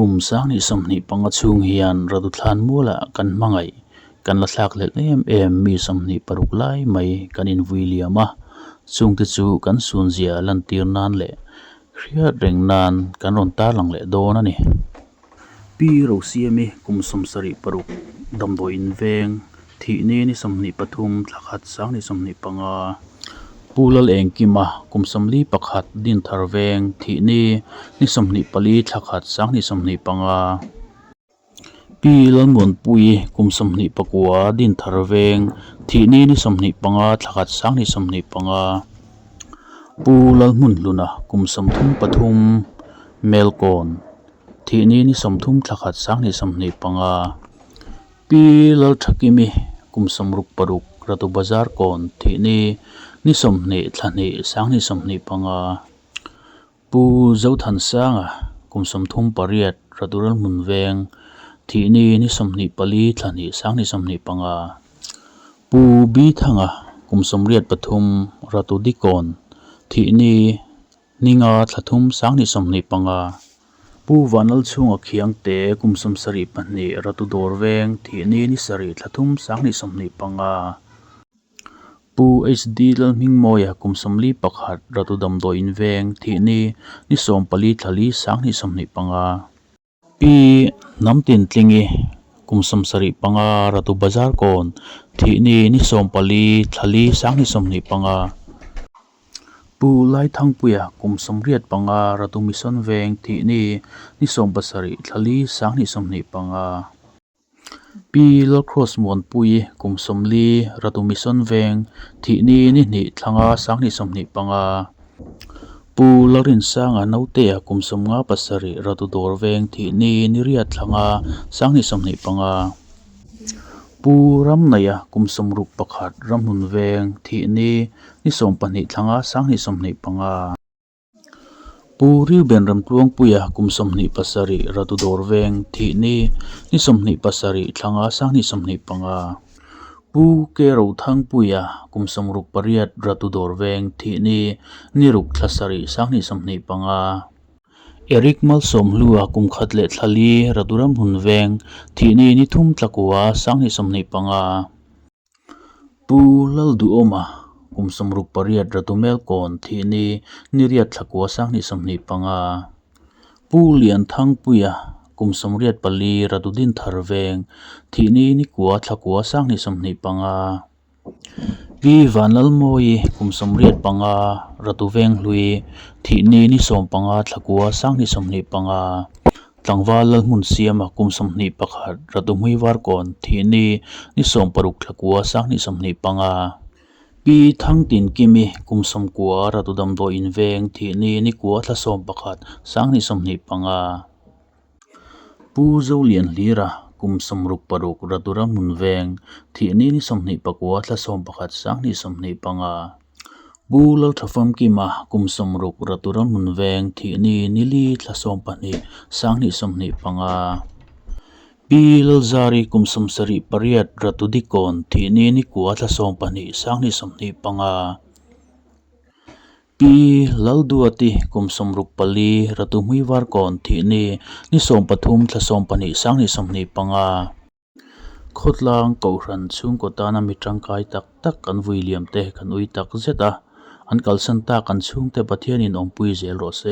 กุมสร้างนิสมนิปังชุงเฮียนระดุทานมัวละกันมังไงกันละทักเล็กมีสมนิปรุกไลไม่กันอินวิเลียมะซุงติจูกันสุนเจียลันตีร์นานเล่เครียดเร่งนานกันรอนตาหลังเล่โดนันนี่ปีเราเสียมีกุมสมสริปรุกดำโดอินเวงที่นี่นิสมนิปทุมทักหัดสร้างนิสมนิปังปูลเองกิมากุมสมลีปักหัดดินทารเวงที่นี่นิสมนิปลีทักหัดสร้างนิสมนิปังปีลมวนปุยกุมสมนิปกัวดินทารเวงที่นี่นิสมนิปังทักหัดสร้างนิสมนิปังปูลมุนลุนะกุมสมทุมปทุมเมลกอนที่นี่นิสมทุมทักหัดสร้างนิสมนิปังปีลทักิมีกุมสมรุกปรุกรัตุบาซาร์กอนที่นี่นิสมนิทานิสร้างนิสมนิปังปูเจ้าทันสร้างกุมสมทุมปริยัดรัตุรัลมุนเวงที่นี่นิสมนิปลีทานิสร้างนิสมนิปังปูบีทังกุมสมเรียดปทุมรัตุดิกอนที่นี่นิงาทัทุมสร้างนิสมนิปังปูวันลชุงเขียงเตกุมสมสริปนิรัตุดอร์เวงที่นี่นิสริทัทุมสร้างนิสมนิปังปูเอสดีลมิงโมยกุมสมลีปักหัดรัตุดำโดอินเวงที่นี่นิสมปลีทลีสร้างนิสมนิปังปีน้ำตินติงีกุมสมสริปังรัตุบาซาร์กอนที่นี่นิสมปลีทลีสร้างนิสมนิปังปูไลทังปุยกุมสมเรียดปังรัตุมิสันเวงที่นี่นิสมปัสริทลีสร้างนิสมนิปังปีลครอสมวนปุยกุมสมลีรัตุมิสันเวงที่นี่นิทังสร้างนิสมนิปังปูลรินสร้างนาวเตะกุมสมงาปัสริรัตุดอร์เวงที่นี่นิริยทังสร้างนิสมนิปังปูรำนายกุมสมรุกปักหัดรำหุนเวงที่นี่นิสมปนิทังสร้างนิสมนิปังปูริวเบนรำกลวงปุยกุมสมนิปัสริรัตุดอร์เวงที่นี่นิสมนิปัสริทังสร้างนิสมนิปังปูเกเราทังปุยกุมสมรุกปริยัดรัตุดอร์เวงที่นี่นิรุกทศริสร้างนิสมนิปังเอริกมัลสมลัวกุมขัดเลทลีรัตุรำหุนเวงที่นี่นิทุมตะกัวสร้างนิสมนิปังปูลลดูอมากุมสมรุกปริยัดรัตุเมลกอนที่นี่นิริยตะกัวสร้างนิสมนิปังปูเลียนทังปุยกุมสมเรียดปลีรัตุดินทารเวงที่นี่นิกัวตะกัวสร้างนิสมนิปังวีวันลโมยกุมสมเรียดปังรัตุเวงลุยที่นี่นิสมปังตะกัวสร้างนิสมนิปังตังวาลมุนเสียมกุมสมนิปักหัดรัตุมุยวาร์กอนที่นี่นิสมปรุกตะกัวสร้างนิสมนิปังปีทั้งตินกิมีกุมสมกัวรัตุดำโดอินเวงที่นี่นิกัวทะสมปักหัดสร้างนิสมนิปังปูเจ้าเลียนลีระกุมสมรุกปรุกรัตุรมุนเวงที่นี่นิสมนิปักวัวทะสมปักหัดสร้างนิสมนิปังบูลทฟมกิมากุมสมรุกรัตุรมุนเวงที่นี่นิลีทะสมปนิสร้างนิสมนิปังปีลจารีกุมสมสริปริยัดรัตุดิกอนที่นี่นิกัวทะสมปนิสร้างนิสมนิปังปีลลดูอติกุมสมรุกปลีรัตุมุยวาร์กอนที่นี่นิสมปทุมทะสมปนิสร้างนิสมนิปังขดลางเกาหันซุงกตานามิตรังกายตักตักกันวิลเลียมเตกันอุยตักเจตอันกัลสันตากันซุงเตปะเทียนินองปุยเจลโรเซ